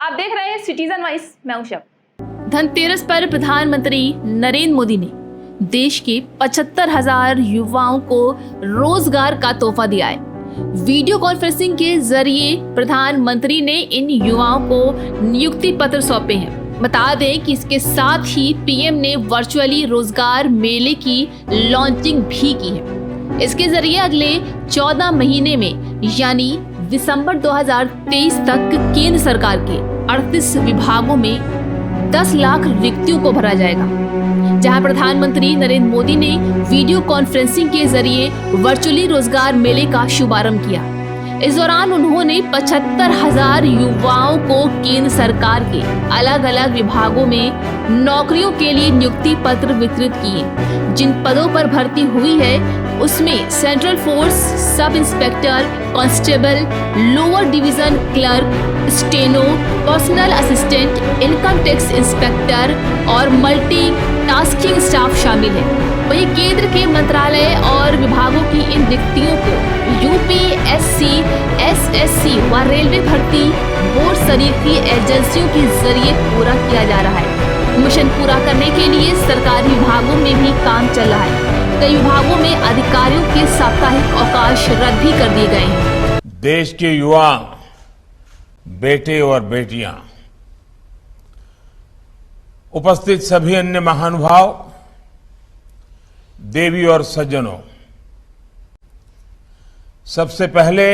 आप देख रहे हैं सिटीजन वॉइस, मैं उषा। धनतेरस पर प्रधानमंत्री नरेंद्र मोदी ने देश के 75,000 युवाओं को रोजगार का तोहफा दिया है। वीडियो कॉन्फ्रेंसिंग के जरिए प्रधानमंत्री ने इन युवाओं को नियुक्ति पत्र सौंपे हैं। बता दें कि इसके साथ ही पीएम ने वर्चुअली रोजगार मेले की लॉन्चिंग भी की है। इसके जरिए अगले 14 महीने में यानी दिसंबर 2023 तक केंद्र सरकार के 38 विभागों में 10 लाख रिक्तियों को भरा जाएगा, जहां प्रधानमंत्री नरेंद्र मोदी ने वीडियो कॉन्फ्रेंसिंग के जरिए वर्चुअली रोजगार मेले का शुभारंभ किया। इस दौरान उन्होंने 75,000 युवाओं को केंद्र सरकार के अलग अलग विभागों में नौकरियों के लिए नियुक्ति पत्र वितरित किए। जिन पदों पर भर्ती हुई है उसमें central force sub inspector, constable, lower division clerk, steno, personal assistant, income tax inspector और मल्टी टास्किंग स्टाफ शामिल है। वहीं केंद्र के मंत्रालय और विभागों की इन रिक्तियों को यूपीएससी, एसएससी व रेलवे भर्ती बोर्ड सरीखी एजेंसियों के जरिए पूरा किया जा रहा है। मिशन पूरा करने के लिए सरकारी विभागों में भी काम चल रहा है। कई विभागों में अधिकारियों के साप्ताहिक अवकाश रद्द भी कर दिए गए हैं। देश के युवा बेटे और बेटियां, उपस्थित सभी अन्य महानुभाव, देवी और सज्जनों, सबसे पहले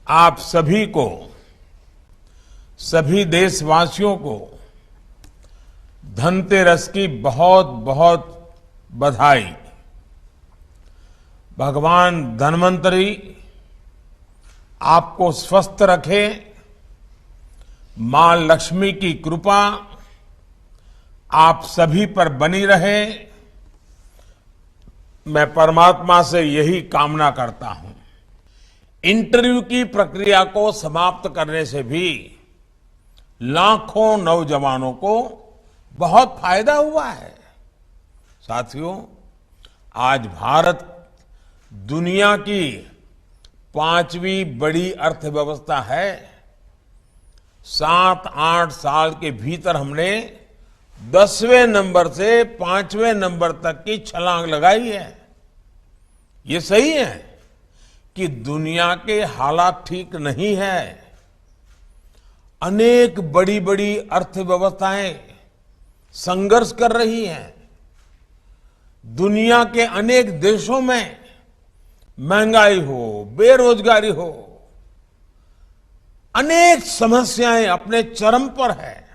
आप सभी को, सभी देशवासियों को धनतेरस की बहुत बहुत बधाई। भगवान धन्वंतरी आपको स्वस्थ रखे, मां लक्ष्मी की कृपा आप सभी पर बनी रहे, मैं परमात्मा से यही कामना करता हूं। इंटरव्यू की प्रक्रिया को समाप्त करने से भी लाखों नौजवानों को बहुत फायदा हुआ है। साथियों, आज भारत दुनिया की 5वीं बड़ी अर्थव्यवस्था है। 7-8 साल के भीतर हमने 10वें नंबर से 5वें नंबर तक की छलांग लगाई है। ये सही है कि दुनिया के हालात ठीक नहीं है। अनेक बड़ी बड़ी अर्थव्यवस्थाएं संघर्ष कर रही हैं। दुनिया के अनेक देशों में महंगाई हो, बेरोजगारी हो, अनेक समस्याएं अपने चरम पर है।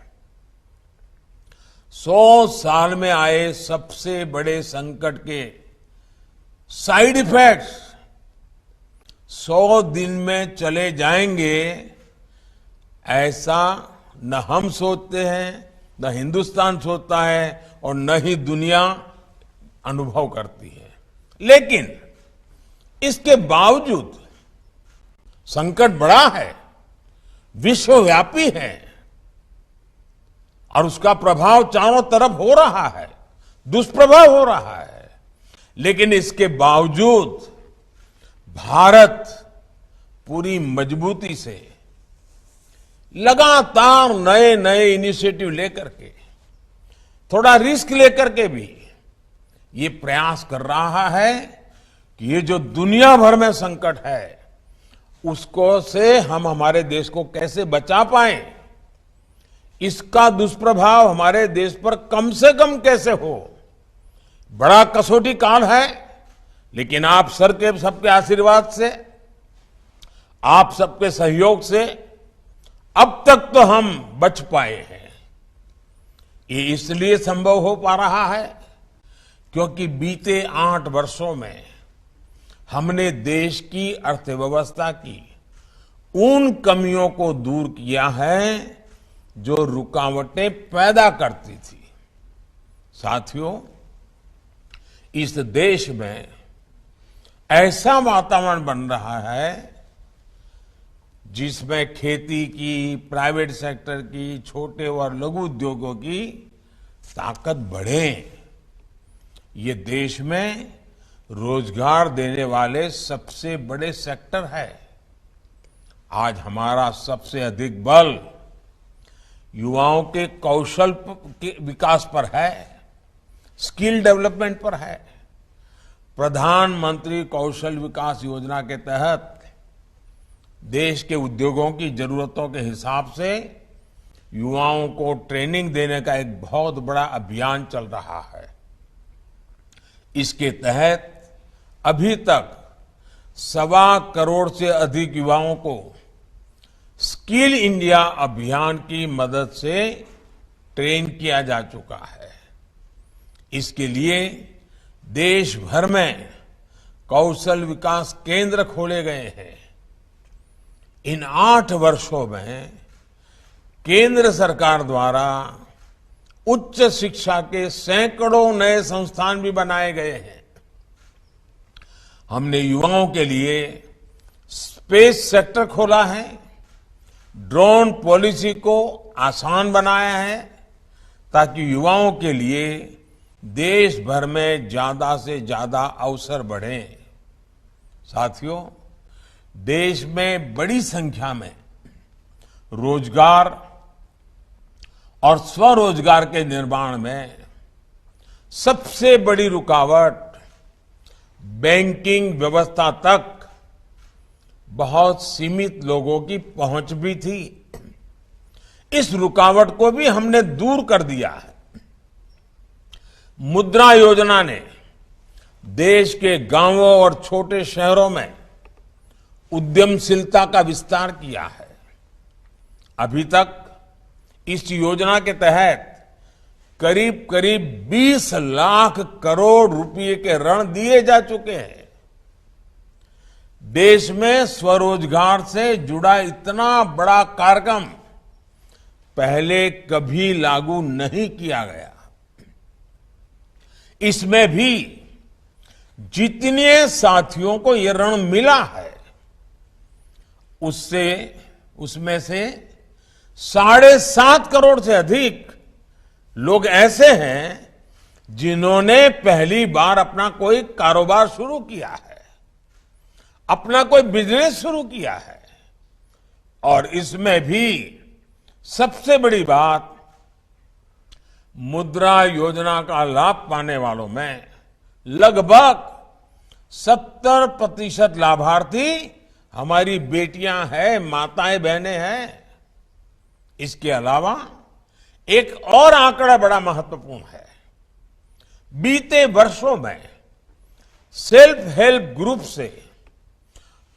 100 साल में आए सबसे बड़े संकट के साइड इफेक्ट्स 100 दिन में चले जाएंगे, ऐसा न हम सोचते हैं, न हिंदुस्तान सोचता है और न ही दुनिया अनुभव करती है। लेकिन इसके बावजूद संकट बड़ा है, विश्वव्यापी है और उसका प्रभाव चारों तरफ हो रहा है, दुष्प्रभाव हो रहा है। लेकिन इसके बावजूद भारत पूरी मजबूती से लगातार नए नए इनिशिएटिव लेकर के, थोड़ा रिस्क लेकर के भी ये प्रयास कर रहा है कि ये जो दुनिया भर में संकट है उसको से हम हमारे देश को कैसे बचा पाएं, इसका दुष्प्रभाव हमारे देश पर कम से कम कैसे हो। बड़ा कसौटी काल है, लेकिन आप सबके आशीर्वाद से, आप सबके सहयोग से अब तक तो हम बच पाए हैं। ये इसलिए संभव हो पा रहा है क्योंकि बीते 8 वर्षों में हमने देश की अर्थव्यवस्था की उन कमियों को दूर किया है जो रुकावटें पैदा करती थी। साथियों, इस देश में ऐसा वातावरण बन रहा है जिसमें खेती की, प्राइवेट सेक्टर की, छोटे और लघु उद्योगों की ताकत बढ़े। ये देश में रोजगार देने वाले सबसे बड़े सेक्टर है। आज हमारा सबसे अधिक बल युवाओं के कौशल के विकास पर है, स्किल डेवलपमेंट पर है। प्रधानमंत्री कौशल विकास योजना के तहत देश के उद्योगों की जरूरतों के हिसाब से युवाओं को ट्रेनिंग देने का एक बहुत बड़ा अभियान चल रहा है। इसके तहत अभी तक 1.25 करोड़ से अधिक युवाओं को स्किल इंडिया अभियान की मदद से ट्रेन किया जा चुका है। इसके लिए देश भर में कौशल विकास केंद्र खोले गए हैं। इन 8 वर्षों में केंद्र सरकार द्वारा उच्च शिक्षा के सैकड़ों नए संस्थान भी बनाए गए हैं। हमने युवाओं के लिए स्पेस सेक्टर खोला है, ड्रोन पॉलिसी को आसान बनाया है ताकि युवाओं के लिए देश भर में ज्यादा से ज्यादा अवसर बढ़े। साथियों, देश में बड़ी संख्या में रोजगार और स्वरोजगार के निर्माण में सबसे बड़ी रुकावट बैंकिंग व्यवस्था तक बहुत सीमित लोगों की पहुंच भी थी। इस रुकावट को भी हमने दूर कर दिया है। मुद्रा योजना ने देश के गांवों और छोटे शहरों में उद्यमशीलता का विस्तार किया है। अभी तक इस योजना के तहत करीब करीब 20 लाख करोड़ रुपए के ऋण दिए जा चुके हैं। देश में स्वरोजगार से जुड़ा इतना बड़ा कार्यक्रम पहले कभी लागू नहीं किया गया। इसमें भी जितने साथियों को यह ऋण मिला है उसमें से 7.5 करोड़ से अधिक लोग ऐसे हैं जिन्होंने पहली बार अपना कोई कारोबार शुरू किया है, अपना कोई बिजनेस शुरू किया है। और इसमें भी सबसे बड़ी बात, मुद्रा योजना का लाभ पाने वालों में लगभग 70% लाभार्थी हमारी बेटियां हैं, माताएं बहनें हैं। इसके अलावा एक और आंकड़ा बड़ा महत्वपूर्ण है। बीते वर्षों में सेल्फ हेल्प ग्रुप से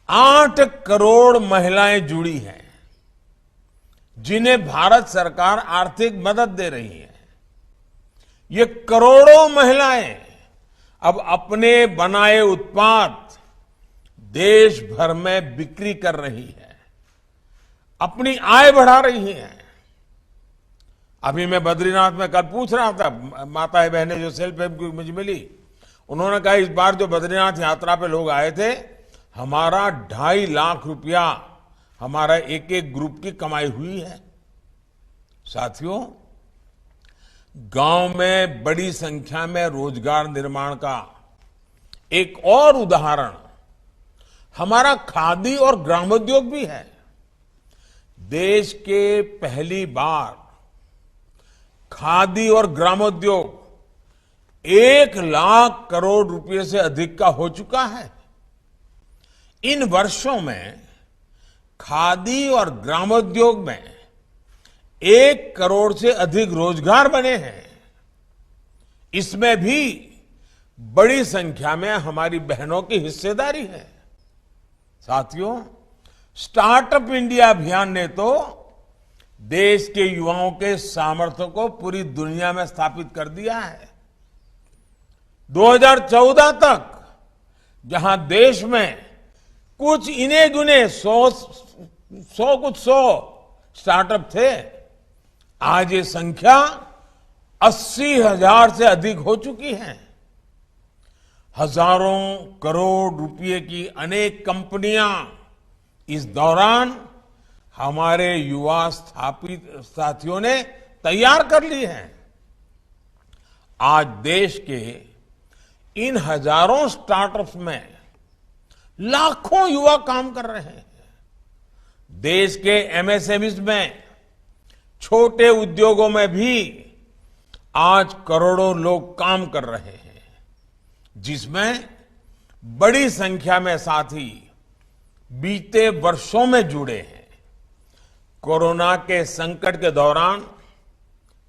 8 करोड़ महिलाएं जुड़ी हैं, जिन्हें भारत सरकार आर्थिक मदद दे रही है। ये करोड़ों महिलाएं अब अपने बनाए उत्पाद देश भर में बिक्री कर रही है, अपनी आय बढ़ा रही हैं। अभी मैं बद्रीनाथ में कल पूछ रहा था, माताएं बहनें जो सेल्फ हेल्प ग्रुप मुझे मिली, उन्होंने कहा इस बार जो बद्रीनाथ यात्रा पे लोग आए थे, हमारा 2.5 लाख रुपया हमारा एक एक ग्रुप की कमाई हुई है। साथियों, गांव में बड़ी संख्या में रोजगार निर्माण का एक और उदाहरण हमारा खादी और ग्रामोद्योग भी है। देश के पहली बार खादी और ग्रामोद्योग 1 लाख करोड़ रुपए से अधिक का हो चुका है। इन वर्षों में खादी और ग्रामोद्योग में 1 करोड़ से अधिक रोजगार बने हैं। इसमें भी बड़ी संख्या में हमारी बहनों की हिस्सेदारी है। साथियों, स्टार्टअप इंडिया अभियान ने तो देश के युवाओं के सामर्थ्य को पूरी दुनिया में स्थापित कर दिया है। 2014 तक जहां देश में कुछ इने गुने 100 स्टार्टअप थे, आज ये संख्या 80,000 से अधिक हो चुकी है। हजारों करोड़ रुपए की अनेक कंपनियां इस दौरान हमारे युवा स्थापित साथियों ने तैयार कर ली हैं। आज देश के इन हजारों स्टार्टअप्स में लाखों युवा काम कर रहे हैं। देश के एमएसएमईज में, छोटे उद्योगों में भी आज करोड़ों लोग काम कर रहे हैं, जिसमें बड़ी संख्या में साथी बीते वर्षों में जुड़े हैं। कोरोना के संकट के दौरान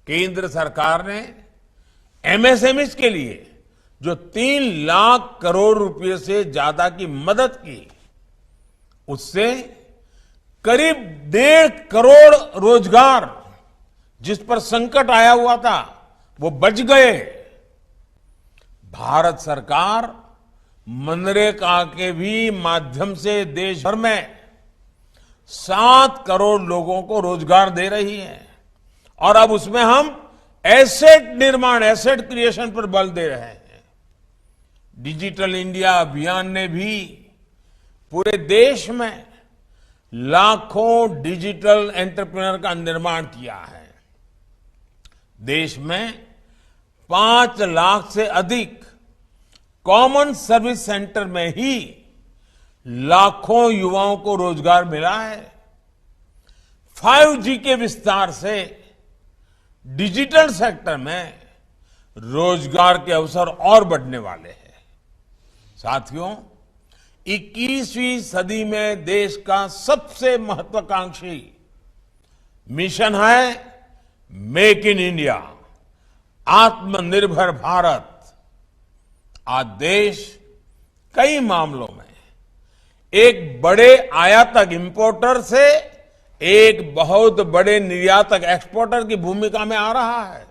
केंद्र सरकार ने एमएसएमईज के लिए जो 3 लाख करोड़ रुपए से ज्यादा की मदद की, उससे करीब 1.5 करोड़ रोजगार जिस पर संकट आया हुआ था वो बच गए। भारत सरकार मनरेगा के भी माध्यम से देश भर में 7 करोड़ लोगों को रोजगार दे रही है और अब उसमें हम एसेट निर्माण, एसेट क्रिएशन पर बल दे रहे हैं। डिजिटल इंडिया अभियान ने भी पूरे देश में लाखों डिजिटल एंटरप्रेन्योर का निर्माण किया है। देश में 5 लाख से अधिक कॉमन सर्विस सेंटर में ही लाखों युवाओं को रोजगार मिला है। 5G के विस्तार से डिजिटल सेक्टर में रोजगार के अवसर और बढ़ने वाले हैं। साथियों, 21वीं सदी में देश का सबसे महत्वाकांक्षी मिशन है मेक इन इंडिया, आत्मनिर्भर भारत। आज देश कई मामलों में एक बड़े आयातक इंपोर्टर से एक बहुत बड़े निर्यातक एक्सपोर्टर की भूमिका में आ रहा है।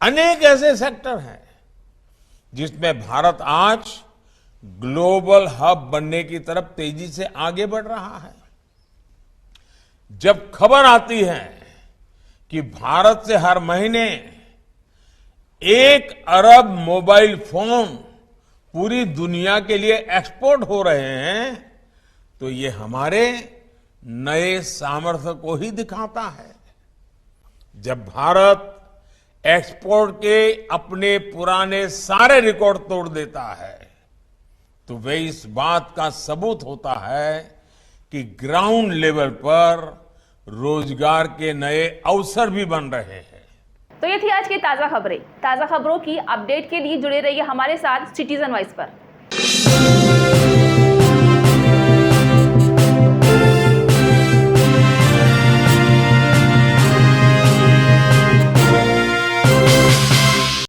अनेक ऐसे सेक्टर हैं जिसमें भारत आज ग्लोबल हब बनने की तरफ तेजी से आगे बढ़ रहा है। जब खबर आती है कि भारत से हर महीने 1 अरब मोबाइल फोन पूरी दुनिया के लिए एक्सपोर्ट हो रहे हैं, तो ये हमारे नए सामर्थ्य को ही दिखाता है। जब भारत एक्सपोर्ट के अपने पुराने सारे रिकॉर्ड तोड़ देता है, तो वे इस बात का सबूत होता है कि ग्राउंड लेवल पर रोजगार के नए अवसर भी बन रहे हैं। तो ये थी आज की ताजा खबरें। ताजा खबरों की अपडेट के लिए जुड़े रहिए हमारे साथ सिटीजन वॉइस पर।